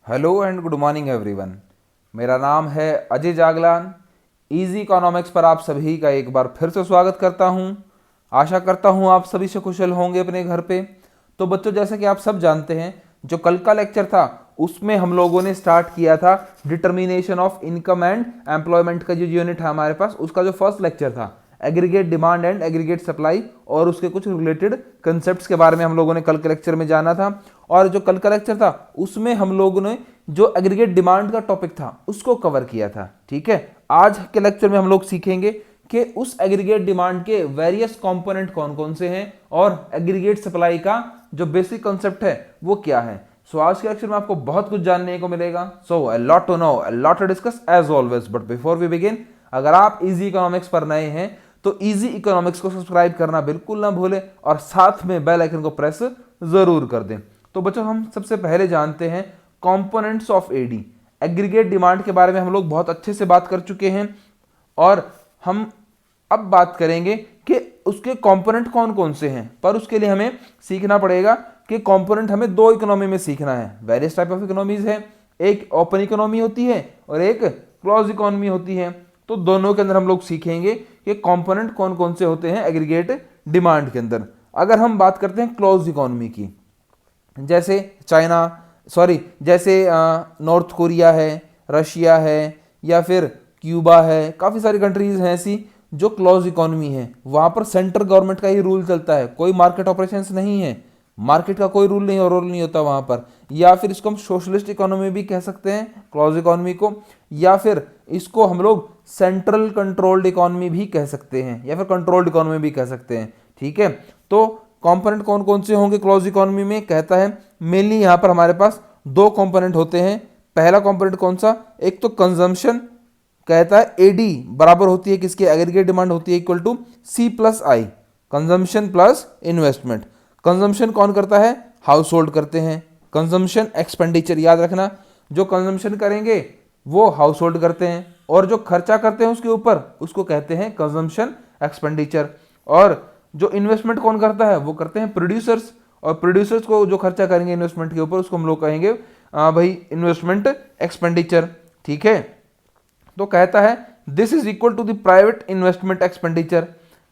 Hello and good morning everyone. मेरा नाम है अजय जागलान। इजी इकोनॉमिक्स पर आप सभी का एक बार फिर से स्वागत करता हूं। आशा करता हूं आप सभी से कुशल होंगे अपने घर पे। तो बच्चों, जैसे कि आप सब जानते हैं, जो कल का लेक्चर था उसमें हम लोगों ने स्टार्ट किया था determination of income and employment का जो यूनिट है हमारे पास, उसका जो फर्स्ट लेक्चर था aggregate demand and aggregate supply, और उसके कुछ रिलेटेड कंसेप्ट्स के बारे में हम लोगों ने कल के लेक्चर में जाना था। और जो कल का लेक्चर था उसमें हम लोगों ने जो एग्रीगेट डिमांड का टॉपिक था उसको कवर किया था। ठीक है, आज के लेक्चर में हम लोग सीखेंगे कि उस एग्रीगेट डिमांड के वेरियस कंपोनेंट कौन कौन से हैं और एग्रीगेट सप्लाई का जो बेसिक कॉन्सेप्ट है वो क्या है। सो आज के लेक्चर में आपको बहुत कुछ जानने को मिलेगा। So a lot to know, a lot to discuss as always, but before we begin, अगर आप इजी इकोनॉमिक्स पर नए हैं तो इजी इकोनॉमिक्स को सब्सक्राइब करना बिल्कुल ना भूलें और साथ में बेल आइकन को प्रेस जरूर कर दें। तो बच्चों, हम सबसे पहले जानते हैं components of AD. Aggregate demand के बारे में हम लोग बहुत अच्छे से बात कर चुके हैं और हम अब बात करेंगे कि उसके कंपोनेंट कौन कौन से हैं। पर उसके लिए हमें सीखना पड़ेगा कि कंपोनेंट हमें दो इकोनॉमी में सीखना है। वेरियस टाइप ऑफ इकोनॉमीज है, एक ओपन इकोनॉमी होती है और एक क्लोज इकोनॉमी होती है। तो दोनों के अंदर हम लोग सीखेंगे कि कंपोनेंट कौन कौन से होते हैं एग्रीगेट डिमांड के अंदर। अगर हम बात करते हैं क्लोज इकोनॉमी की, जैसे जैसे नॉर्थ कोरिया है, रशिया है, या फिर क्यूबा है, काफ़ी सारी कंट्रीज हैं ऐसी जो क्लोज इकोनॉमी है। वहाँ पर सेंट्रल गवर्नमेंट का ही रूल चलता है, कोई मार्केट ऑपरेशंस नहीं है, मार्केट का कोई रूल नहीं और रोल नहीं होता वहाँ पर। या फिर इसको हम सोशलिस्ट इकोनॉमी भी कह सकते हैं क्लोज इकोनॉमी को, या फिर इसको हम लोग सेंट्रल कंट्रोल्ड इकोनॉमी भी कह सकते हैं, या फिर कंट्रोल्ड इकोनॉमी भी कह सकते हैं। ठीक है, तो कंपोनेंट कौन कौन से होंगे क्लोज इकोनॉमी में, कहता है मेनली यहाँ पर हमारे पास दो कंपोनेंट होते हैं। पहला कंपोनेंट कौन सा, एक तो कंजम्पशन, कहता है एडी बराबर होती है किसके, एग्रीगेट डिमांड होती है equal to C plus I, consumption plus investment. Consumption कौन करता है, हाउस होल्ड करते हैं। कंजम्पशन एक्सपेंडिचर, याद रखना, जो कंजम्पशन करेंगे वो हाउस होल्ड करते हैं और जो खर्चा करते हैं उसके ऊपर उसको कहते हैं कंजम्पशन एक्सपेंडिचर। और जो इन्वेस्टमेंट कौन करता है वो करते हैं प्रोड्यूसर्स, और प्रोड्यूसर्स को जो खर्चा करेंगे इन्वेस्टमेंट के ऊपर उसको हम लोग कहेंगे भाई इन्वेस्टमेंट एक्सपेंडिचर। ठीक है, तो कहता है this is equal to the private investment expenditure.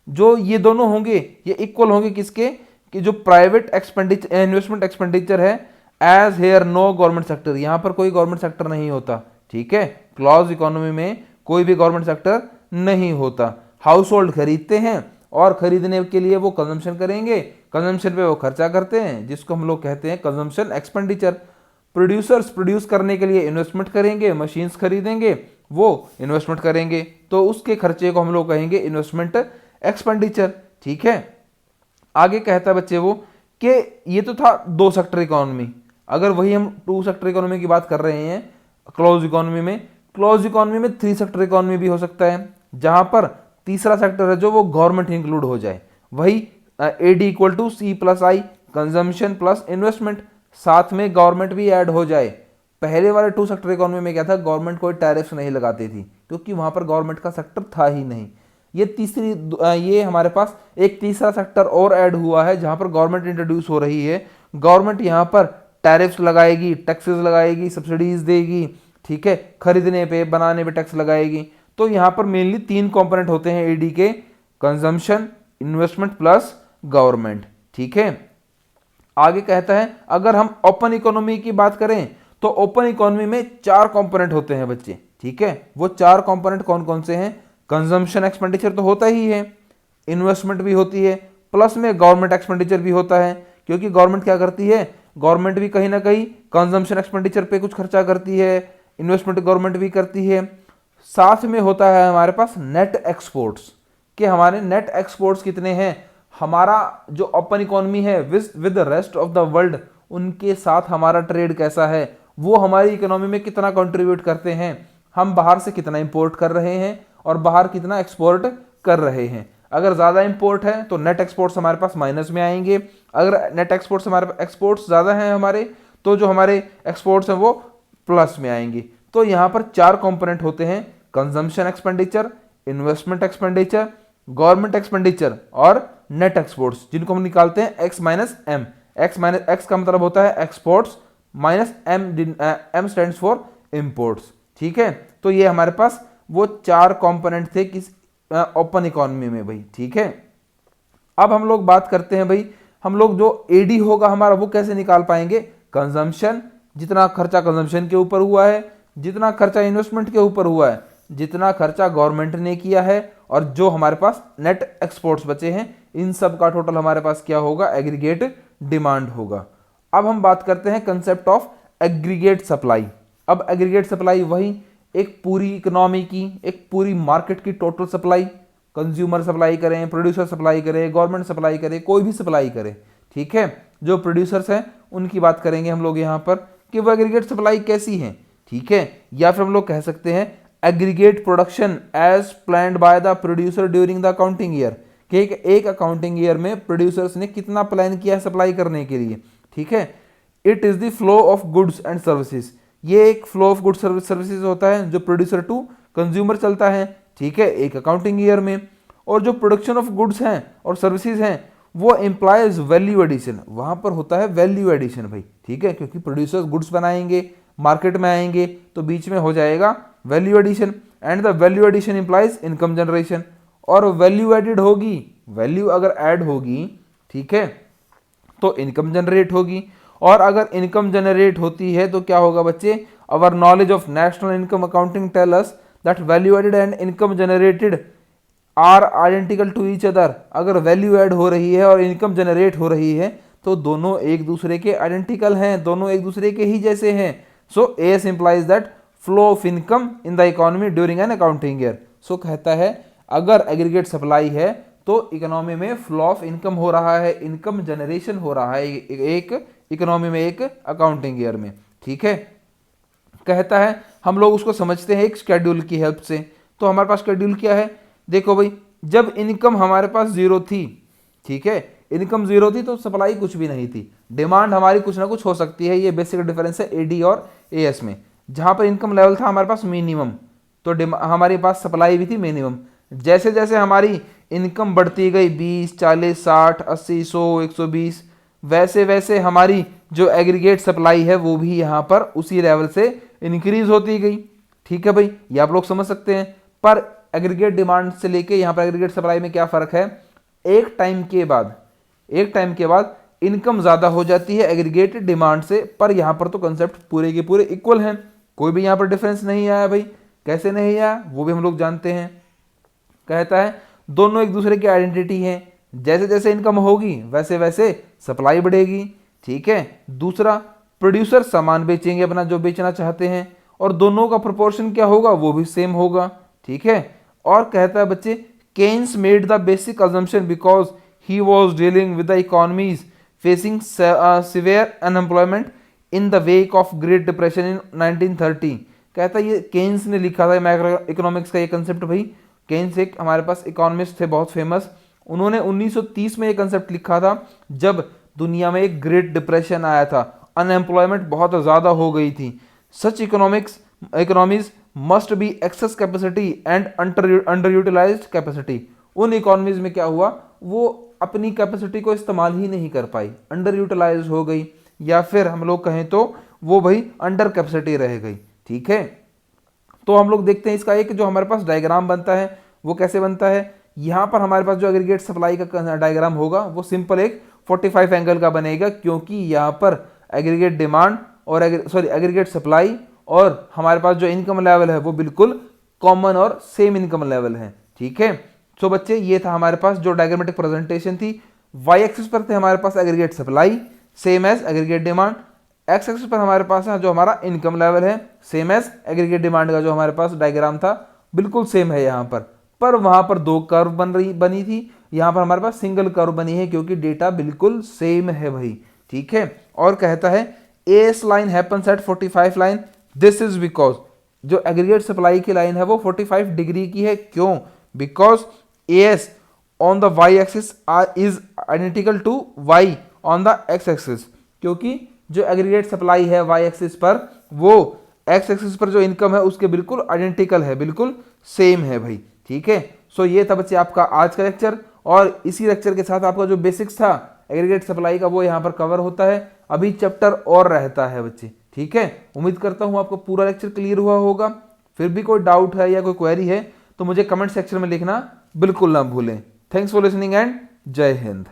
जो ये दोनों होंगे ये इक्वल होंगे किसके, कि जो प्राइवेट एक्सपेंडिचर इन्वेस्टमेंट एक्सपेंडिचर है, as here no government sector, यहां पर कोई गवर्नमेंट सेक्टर नहीं होता। ठीक है, क्लोज इकोनॉमी में कोई भी गवर्नमेंट सेक्टर नहीं होता। हाउस होल्ड खरीदते हैं और खरीदने के लिए वो कंजम्पशन करेंगे, कंजम्पशन पे वो खर्चा करते हैं जिसको हम लोग कहते हैं कंजम्पशन एक्सपेंडिचर। प्रोड्यूसर्स प्रोड्यूस करने के लिए इन्वेस्टमेंट करेंगे, मशीन्स खरीदेंगे, वो इन्वेस्टमेंट करेंगे, तो उसके खर्चे को हम लोग कहेंगे इन्वेस्टमेंट एक्सपेंडिचर। ठीक है, आगे कहता है बच्चे वो कि ये तो था दो सेक्टर इकोनॉमी। अगर वही हम टू सेक्टर इकोनॉमी की बात कर रहे हैं क्लोज इकोनॉमी में, क्लोज इकोनॉमी में थ्री सेक्टर इकोनॉमी भी हो सकता है, जहां पर तीसरा सेक्टर है जो वो गवर्नमेंट इंक्लूड हो जाए। वही AD equal to C plus I, consumption plus investment, साथ में गवर्नमेंट भी ऐड हो जाए। पहले वाले टू सेक्टर इकोनॉमी में क्या था, गवर्नमेंट कोई टैरिफ्स नहीं लगाती थी क्योंकि वहां पर गवर्नमेंट का सेक्टर था ही नहीं। ये हमारे पास एक तीसरा सेक्टर और ऐड हुआ है जहां पर गवर्नमेंट इंट्रोड्यूस हो रही है। गवर्नमेंट यहां पर टैरिफ्स लगाएगी, टैक्सेस लगाएगी, सब्सिडीज देगी। ठीक है, खरीदने पे बनाने पे टैक्स लगाएगी। तो यहां पर मेनली तीन कंपोनेंट होते हैं एडी के, कंजम्पशन, इन्वेस्टमेंट प्लस गवर्नमेंट। ठीक है, आगे कहता है अगर हम ओपन इकोनॉमी की बात करें तो ओपन इकोनॉमी में चार कंपोनेंट होते हैं बच्चे। ठीक है, वो चार कंपोनेंट कौन कौन से हैं, कंजम्पशन एक्सपेंडिचर तो होता ही है, इन्वेस्टमेंट भी होती है, प्लस में गवर्नमेंट एक्सपेंडिचर भी होता है। क्योंकि गवर्नमेंट क्या करती है, गवर्नमेंट भी कहीं ना कहीं कंजम्पशन एक्सपेंडिचर पे कुछ खर्चा करती है, इन्वेस्टमेंट गवर्नमेंट भी करती है। साथ में होता है हमारे पास नेट एक्सपोर्ट्स, कि हमारे नेट एक्सपोर्ट्स कितने हैं, हमारा जो ओपन इकोनॉमी है with the rest of the world उनके साथ हमारा ट्रेड कैसा है, वो हमारी इकोनॉमी में कितना कंट्रीब्यूट करते हैं, हम बाहर से कितना इंपोर्ट कर रहे हैं और बाहर कितना एक्सपोर्ट कर रहे हैं। अगर ज़्यादा इंपोर्ट है तो नेट एक्सपोर्ट्स हमारे पास माइनस में आएंगे, अगर नेट एक्सपोर्ट्स हमारे एक्सपोर्ट्स ज़्यादा हैं हमारे तो जो हमारे एक्सपोर्ट्स हैं वो प्लस में आएंगे। तो यहाँ पर चार कंपोनेंट होते हैं, consumption expenditure, investment expenditure, government expenditure और नेट एक्सपोर्ट्स, जिनको हम निकालते हैं एक्स माइनस एम। एक्स का मतलब होता है exports minus M stands for imports. ठीक है, तो ये हमारे पास वो 4 कंपोनेंट थे किस ओपन इकोनॉमी में भाई। ठीक है, अब हम लोग बात करते हैं भाई, हम लोग जो एडी होगा हमारा वो कैसे निकाल पाएंगे। कंजम्पशन, जितना खर्चा कंजम्पशन के ऊपर हुआ है, जितना खर्चा इन्वेस्टमेंट के ऊपर हुआ है, जितना खर्चा गवर्नमेंट ने किया है, और जो हमारे पास नेट एक्सपोर्ट्स बचे हैं, इन सब का टोटल हमारे पास क्या होगा, एग्रीगेट डिमांड होगा। अब हम बात करते हैं कंसेप्ट ऑफ एग्रीगेट सप्लाई। अब एग्रीगेट सप्लाई वही एक पूरी इकोनॉमी की, एक पूरी मार्केट की टोटल सप्लाई, कंज्यूमर सप्लाई करें, प्रोड्यूसर सप्लाई करें, गवर्नमेंट सप्लाई करे, कोई भी सप्लाई करे। ठीक है, जो प्रोड्यूसर्स हैं उनकी बात करेंगे हम लोग यहाँ पर कि वो एग्रीगेट सप्लाई कैसी है। ठीक है, या फिर हम लोग कह सकते हैं aggregate production as planned by the producer during the accounting year, कि एक अकाउंटिंग ईयर में प्रोड्यूसर्स ने कितना प्लान किया है सप्लाई करने के लिए। ठीक है, it is the flow of goods and services, ये एक फ्लो ऑफ गुड्स सर्विसेज होता है जो प्रोड्यूसर टू कंज्यूमर चलता है। ठीक है, एक अकाउंटिंग ईयर में। और जो प्रोडक्शन ऑफ गुड्स हैं और सर्विसेज हैं वो एम्प्लॉयज वैल्यू एडिशन, वहां पर होता है वैल्यू एडिशन भाई। ठीक है, क्योंकि प्रोड्यूसर्स गुड्स बनाएंगे, मार्केट में आएंगे, तो बीच में हो जाएगा value addition, and the value addition implies income generation. और वैल्यू एडिड होगी, वैल्यू अगर ऐड होगी, ठीक है, तो इनकम जनरेट होगी। और अगर इनकम जनरेट होती है तो क्या होगा बच्चे, our knowledge of national income accounting tell us that value added and income generated are identical to each other. अगर वैल्यू ऐड हो रही है और इनकम जनरेट हो रही है तो दोनों एक दूसरे के आइडेंटिकल हैं, दोनों एक दूसरे के ही जैसे हैं। So S implies that flow of income in the economy during an accounting year. So कहता है अगर एग्रीगेट सप्लाई है तो इकोनॉमी में फ्लो ऑफ इनकम हो रहा है, इनकम जनरेशन हो रहा है एक इकोनॉमी में, एक अकाउंटिंग ईयर में। ठीक है, कहता है हम लोग उसको समझते हैं एक शेड्यूल की हेल्प से। तो हमारे पास शेड्यूल क्या है, देखो भाई, जब इनकम हमारे पास जीरो थी, ठीक है, इनकम जीरो थी तो सप्लाई कुछ भी नहीं थी, डिमांड हमारी कुछ ना कुछ हो सकती है। ये बेसिक डिफरेंस है एडी और एएस में। जहां पर इनकम लेवल था हमारे पास मिनिमम, तो हमारे पास सप्लाई भी थी मिनिमम। जैसे जैसे हमारी इनकम बढ़ती गई 20, 40, 60, 80, 100, 120, वैसे वैसे हमारी जो एग्रीगेट सप्लाई है वो भी यहाँ पर उसी लेवल से इंक्रीज होती गई। ठीक है भाई, ये आप लोग समझ सकते हैं। पर एग्रीगेट डिमांड से लेके यहाँ पर एग्रीगेट सप्लाई में क्या फर्क है, एक टाइम के बाद इनकम ज्यादा हो जाती है एग्रीगेट डिमांड से, पर यहाँ पर तो कंसेप्ट पूरे के पूरे इक्वल हैं, कोई भी यहाँ पर डिफरेंस नहीं आया भाई। कैसे नहीं आया वो भी हम लोग जानते हैं। कहता है दोनों एक दूसरे की आइडेंटिटी है, जैसे जैसे इनकम होगी वैसे वैसे सप्लाई बढ़ेगी। ठीक है, दूसरा प्रोड्यूसर सामान बेचेंगे अपना जो बेचना चाहते हैं, और दोनों का प्रोपोर्शन क्या होगा वो भी सेम होगा। ठीक है, और कहता है बच्चे Keynes made the basic assumption because he was dealing with the economies facing severe unemployment in the wake of Great Depression in 1930। कहता है ये केन्स ने लिखा था मैक्रो इकोनॉमिक्स का ये कंसेप्ट भाई। केन्स एक हमारे पास इकोनॉमिस्ट थे बहुत फेमस, उन्होंने 1930 में ये कंसेप्ट लिखा था जब दुनिया में एक ग्रेट डिप्रेशन आया था, अनएम्प्लॉयमेंट बहुत ज़्यादा हो गई थी। Such economies must be excess capacity and under utilized capacity. उन इकोनॉमीज में क्या हुआ, वो अपनी कैपेसिटी को इस्तेमाल ही नहीं कर पाई, अंडर यूटिलाइज हो गई, या फिर हम लोग कहें तो वो भाई अंडर कैपेसिटी रह गई। ठीक है, तो हम लोग देखते हैं इसका एक जो हमारे पास डायग्राम बनता है वो कैसे बनता है। यहाँ पर हमारे पास जो एग्रीगेट सप्लाई का डायग्राम होगा वो सिंपल एक 45 एंगल का बनेगा, क्योंकि यहाँ पर एग्रीगेट डिमांड और एग्रीगेट सप्लाई और हमारे पास जो इनकम लेवल है वो बिल्कुल कॉमन और सेम इनकम लेवल है। ठीक है, तो बच्चे ये था हमारे पास जो डायग्रामेटिक प्रेजेंटेशन थी। वाई एक्सिस पर थे हमारे पास aggregate supply same as aggregate demand, X axis पर हमारे पास है जो हमारा इनकम लेवल है सेम एज एग्रीगेट डिमांड का जो हमारे पास डायग्राम था बिल्कुल सेम है यहाँ पर वहां पर दो कर्व बनी थी, यहाँ पर हमारे पास सिंगल कर्व बनी है क्योंकि डेटा बिल्कुल सेम है भाई। ठीक है, और कहता है S line happens at 45 line, this is because जो एग्रीगेट सप्लाई की लाइन है वो 45 डिग्री की है। क्यों, because S on the Y axis is identical to Y on the X axis, क्योंकि जो एग्रीगेट सप्लाई है वाई एक्सिस पर वो एक्स एक्सिस पर जो इनकम है उसके बिल्कुल आइडेंटिकल है, बिल्कुल सेम है भाई। ठीक है, सो ये था बच्चे आपका आज का लेक्चर, और इसी लेक्चर के साथ आपका जो बेसिक्स था एग्रीगेट सप्लाई का वो यहाँ पर कवर होता है। अभी चैप्टर और रहता है बच्चे। ठीक है, उम्मीद करता हूँ आपको पूरा लेक्चर क्लियर हुआ होगा। फिर भी कोई डाउट है या कोई क्वेरी है तो मुझे कमेंट सेक्शन में लिखना बिल्कुल ना भूलें। थैंक्स फॉर लिसनिंग एंड जय हिंद।